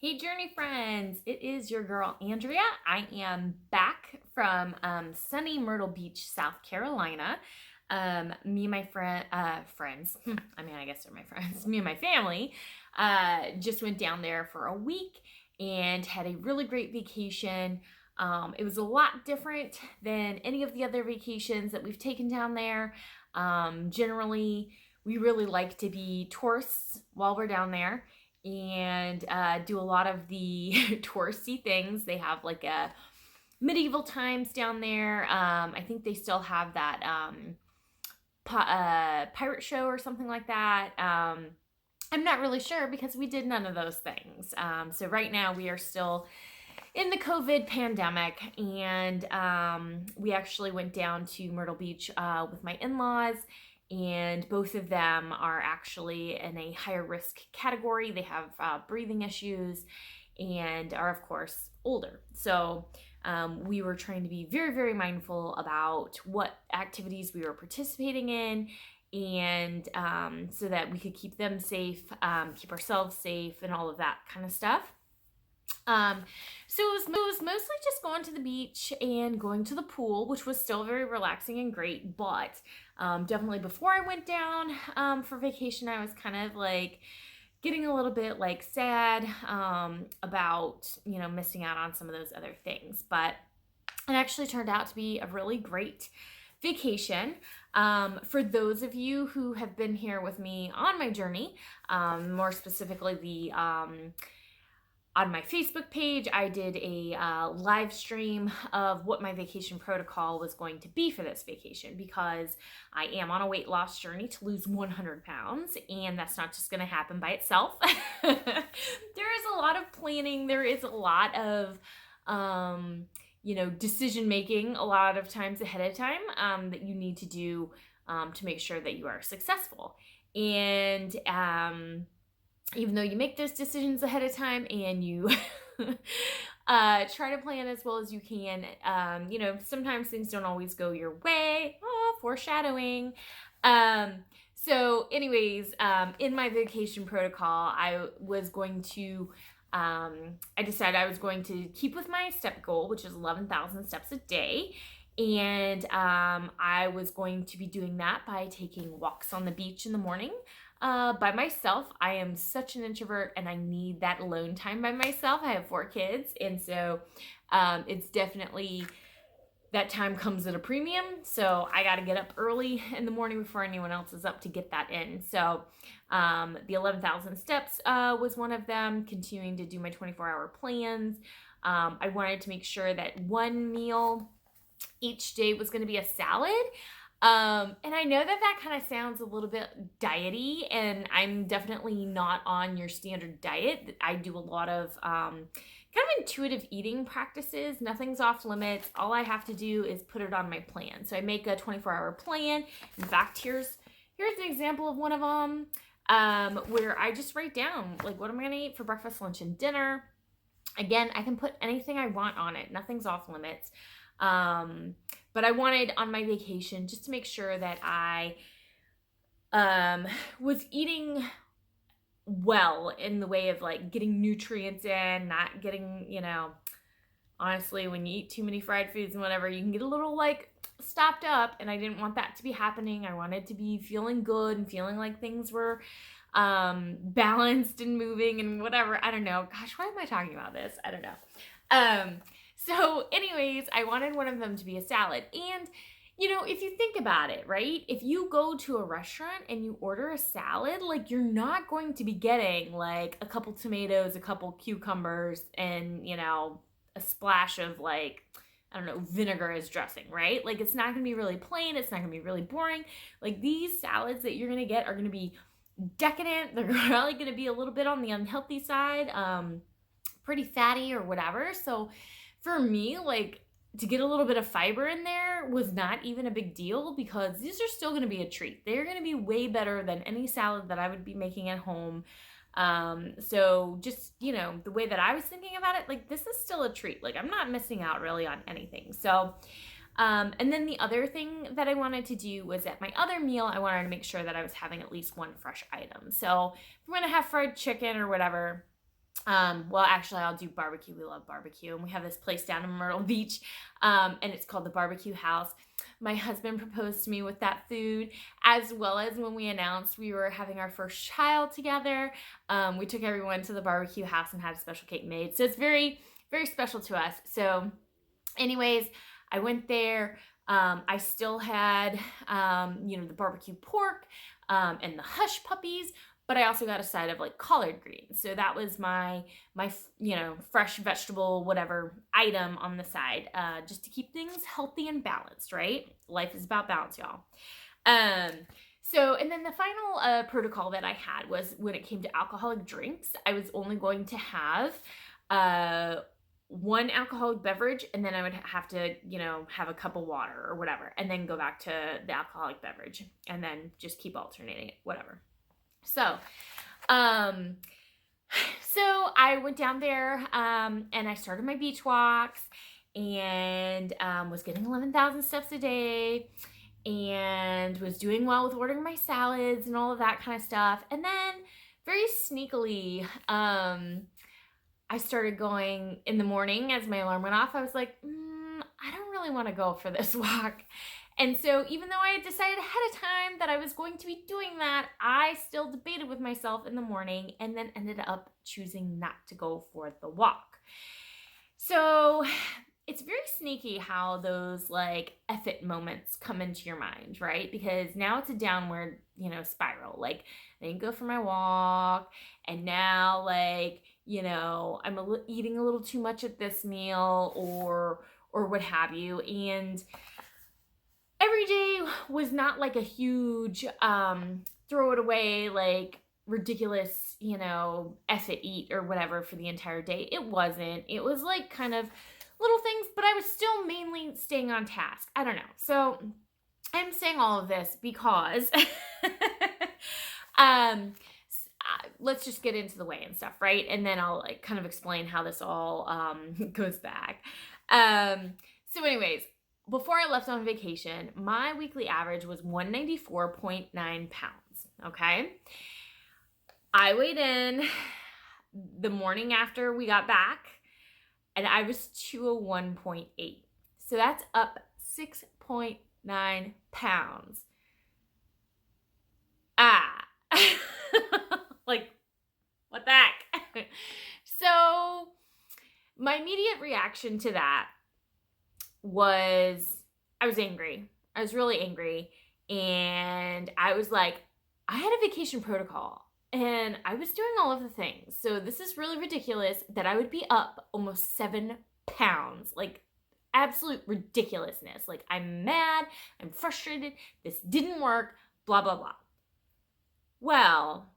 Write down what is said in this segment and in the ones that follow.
Hey, Journey friends! It is your girl Andrea. I am back from sunny Myrtle Beach, South Carolina. Me and my friends, I guess they're my friends, me and my family just went down there for a week and had a really great vacation. It was a lot different than any of the other vacations that we've taken down there. Generally, we really like to be tourists while we're down there and do a lot of the touristy things. They have like a medieval times down there. I think they still have that pirate show or something like that. I'm not really sure because we did none of those things. So right now we are still in the COVID pandemic, and we actually went down to Myrtle Beach with my in-laws, and both of them are actually in a higher risk category. They have breathing issues and are, of course, older. So we were trying to be very, very mindful about what activities we were participating in, and so that we could keep them safe, keep ourselves safe, and all of that kind of stuff. So it was mostly just going to the beach and going to the pool, which was still very relaxing and great. But definitely before I went down for vacation, I was kind of like getting a little bit like sad about missing out on some of those other things. But it actually turned out to be a really great vacation. For those of you who have been here with me on my journey, more specifically the on my Facebook page, I did a live stream of what my vacation protocol was going to be for this vacation, because I am on a weight loss journey to lose 100 pounds, and that's not just going to happen by itself. There is a lot of planning. There is a lot of, decision making a lot of times ahead of time that you need to do to make sure that you are successful. And even though you make those decisions ahead of time and you try to plan as well as you can, sometimes things don't always go your way. Oh, foreshadowing. So anyways, in my vacation protocol, I decided I was going to keep with my step goal, which is 11,000 steps a day. And I was going to be doing that by taking walks on the beach in the morning. By myself. I am such an introvert and I need that alone time by myself. I have 4 kids, and so it's definitely, that time comes at a premium. So I got to get up early in the morning before anyone else is up to get that in. So the 11,000 steps was one of them, continuing to do my 24-hour plans. I wanted to make sure that one meal each day was going to be a salad. And I know that kind of sounds a little bit diety, and I'm definitely not on your standard diet. I do a lot of kind of intuitive eating practices. Nothing's off limits. All I have to do is put it on my plan. So I make a 24-hour plan. In fact, here's an example of one of them where I just write down, like, what am I going to eat for breakfast, lunch, and dinner. Again, I can put anything I want on it. Nothing's off limits. But I wanted on my vacation just to make sure that I was eating well in the way of like getting nutrients in, not getting, honestly, when you eat too many fried foods and whatever, you can get a little like stopped up, and I didn't want that to be happening. I wanted to be feeling good and feeling like things were balanced and moving and whatever. I don't know. Gosh, why am I talking about this? I don't know. So anyways, I wanted one of them to be a salad. And, if you think about it, right? If you go to a restaurant and you order a salad, like, you're not going to be getting like a couple tomatoes, a couple cucumbers, and, a splash of like, I don't know, vinegar as dressing, right? Like, it's not going to be really plain. It's not going to be really boring. Like, these salads that you're going to get are going to be decadent. They're probably going to be a little bit on the unhealthy side, pretty fatty or whatever. So for me, like, to get a little bit of fiber in there was not even a big deal, because these are still going to be a treat. They're going to be way better than any salad that I would be making at home. So just, the way that I was thinking about it, like, this is still a treat. Like, I'm not missing out really on anything. So, and then the other thing that I wanted to do was at my other meal, I wanted to make sure that I was having at least one fresh item. So if we're going to have fried chicken or whatever, Well, actually, I'll do barbecue. We love barbecue. And we have this place down in Myrtle Beach, and it's called the Barbecue House. My husband proposed to me with that food, as well as when we announced we were having our first child together. We took everyone to the barbecue house and had a special cake made. So it's very, very special to us. So anyways, I went there. I still had, the barbecue pork and the hush puppies, but I also got a side of like collard greens. So that was my fresh vegetable, whatever item on the side, just to keep things healthy and balanced, right? Life is about balance, y'all. And then the final protocol that I had was when it came to alcoholic drinks, I was only going to have one alcoholic beverage, and then I would have to, have a cup of water or whatever, and then go back to the alcoholic beverage, and then just keep alternating it, whatever. So I went down there, and I started my beach walks, and was getting 11,000 steps a day, and was doing well with ordering my salads and all of that kind of stuff. And then very sneakily, I started going in the morning as my alarm went off. I was like, I don't really want to go for this walk. And so even though I had decided ahead of time that I was going to be doing that, I still debated with myself in the morning and then ended up choosing not to go for the walk. So it's very sneaky how those like F it moments come into your mind, right? Because now it's a downward, spiral. Like I didn't go for my walk, and now like, I'm eating a little too much at this meal or what have you. And every day was not like a huge throw it away, like ridiculous, F it eat or whatever for the entire day. It wasn't. It was like kind of little things, but I was still mainly staying on task. I don't know. So I'm saying all of this because let's just get into the weigh and stuff, right? And then I'll like kind of explain how this all goes back. So anyways, before I left on vacation, my weekly average was 194.9 pounds, okay? I weighed in the morning after we got back, and I was 201.8. So that's up 6.9 pounds. Like, what the heck? So my immediate reaction to that was I was angry. I was really angry. And I was like, I had a vacation protocol and I was doing all of the things. So this is really ridiculous that I would be up almost 7 pounds. Like absolute ridiculousness. Like I'm mad. I'm frustrated. This didn't work. Blah, blah, blah. Well,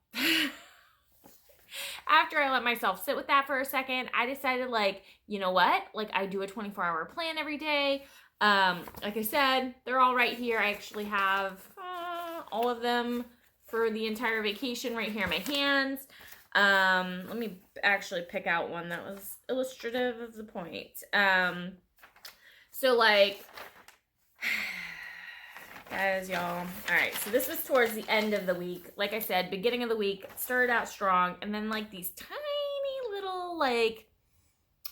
after I let myself sit with that for a second, I decided like, you know what? Like I do a 24-hour plan every day. Like I said, they're all right here. I actually have all of them for the entire vacation right here in my hands. Let me actually pick out one that was illustrative of the point. So like, guys, y'all. All right, so this was towards the end of the week. Like I said, beginning of the week, started out strong, and then like these tiny little like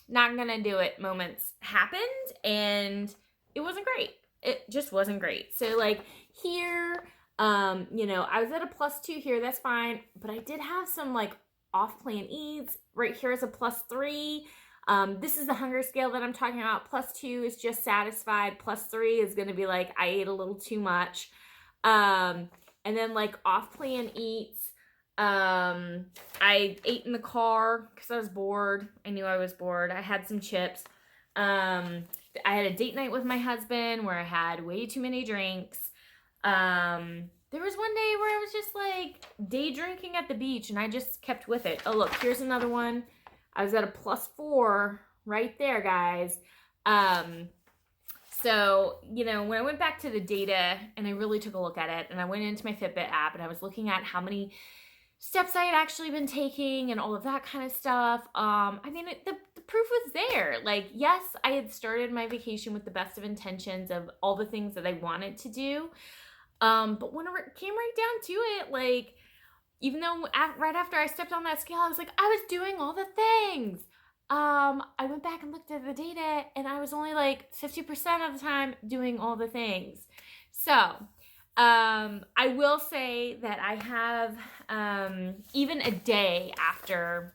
not gonna do it moments happened, and it wasn't great. It just wasn't great. So like here, I was at a +2 here, that's fine, but I did have some like off-plan eats. Right here is a +3. This is the hunger scale that I'm talking about. +2 is just satisfied. +3 is going to be like, I ate a little too much. And then like off-plan eats. I ate in the car because I was bored. I knew I was bored. I had some chips. I had a date night with my husband where I had way too many drinks. There was one day where I was just like day drinking at the beach and I just kept with it. Oh, look, here's another one. I was at a +4 right there, guys. So, when I went back to the data and I really took a look at it and I went into my Fitbit app and I was looking at how many steps I had actually been taking and all of that kind of stuff. The proof was there. Like, yes, I had started my vacation with the best of intentions of all the things that I wanted to do. But when it came right down to it, like, even though right after I stepped on that scale, I was like, I was doing all the things. I went back and looked at the data and I was only like 50% of the time doing all the things. So, I will say that I have, even a day after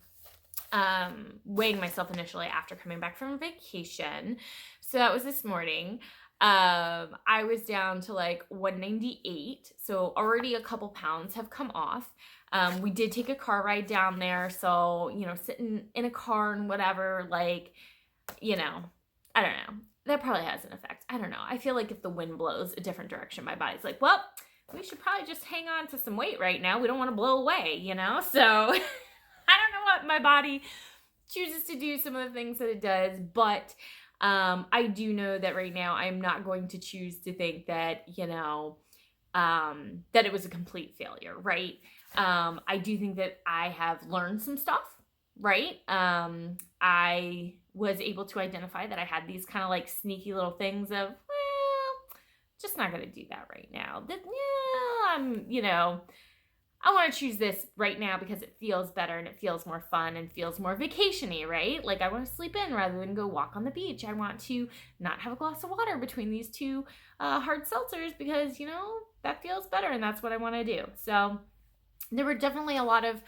weighing myself initially after coming back from vacation. So that was this morning. I was down to like 198. So already a couple pounds have come off. We did take a car ride down there. So, sitting in a car and whatever, like, I don't know. That probably has an effect. I don't know. I feel like if the wind blows a different direction, my body's like, well, we should probably just hang on to some weight right now. We don't want to blow away, So I don't know what my body chooses to do, some of the things that it does, but I do know that right now I'm not going to choose to think that, that it was a complete failure, right? I do think that I have learned some stuff, right? I was able to identify that I had these kind of like sneaky little things of, just not going to do that right now. I want to choose this right now because it feels better and it feels more fun and feels more vacation-y, right? Like I want to sleep in rather than go walk on the beach. I want to not have a glass of water between these two hard seltzers because, that feels better and that's what I want to do. So there were definitely a lot of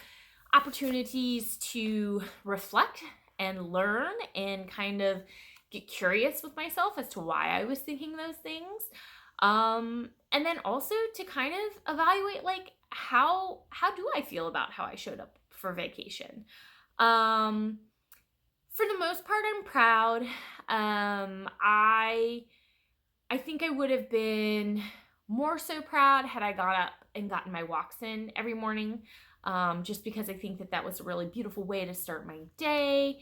opportunities to reflect and learn and kind of get curious with myself as to why I was thinking those things. And then also to kind of evaluate like, how do I feel about how I showed up for vacation? For the most part, I'm proud. I think I would have been more so proud had I got up and gotten my walks in every morning, just because I think that was a really beautiful way to start my day,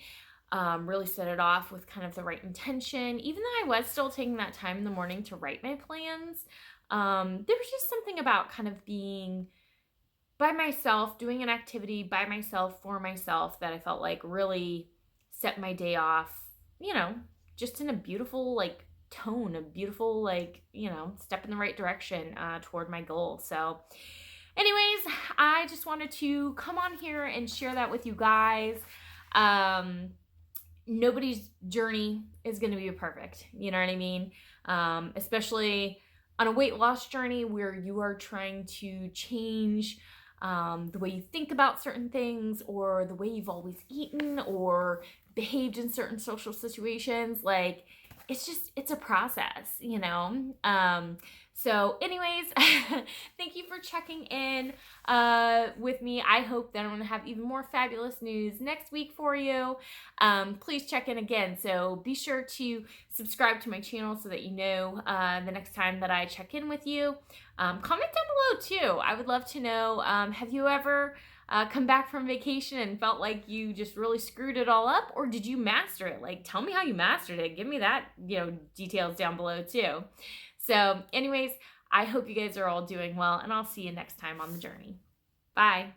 really set it off with kind of the right intention. Even though I was still taking that time in the morning to write my plans, there was just something about kind of being by myself, doing an activity by myself, for myself, that I felt like really set my day off, just in a beautiful, like, tone, a beautiful, like, step in the right direction toward my goal. So anyways, I just wanted to come on here and share that with you guys. Nobody's journey is going to be perfect. You know what I mean? Especially on a weight loss journey where you are trying to change the way you think about certain things or the way you've always eaten or behaved in certain social situations. Like, it's a process, So anyways, thank you for checking in with me. I hope that I'm going to have even more fabulous news next week for you. Please check in again. So be sure to subscribe to my channel so that you know the next time that I check in with you. Comment down below too. I would love to know, have you ever come back from vacation and felt like you just really screwed it all up, or did you master it? Like, tell me how you mastered it. Give me that, details down below too. So anyways, I hope you guys are all doing well, and I'll see you next time on the journey. Bye.